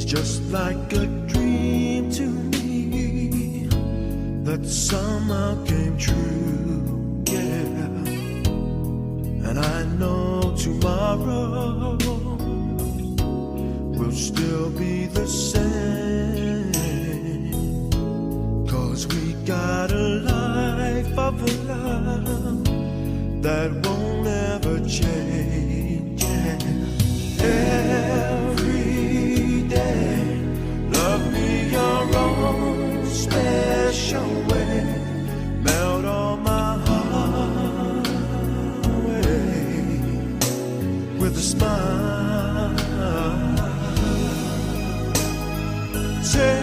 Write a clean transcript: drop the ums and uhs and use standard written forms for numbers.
just like a dream to me that somehow came true, yeah. And I know tomorrow will still be the same, 'cause we got a life of love that won't ever change, yeah. Every day, love me your own special way, melt all my heart away with a smile. Take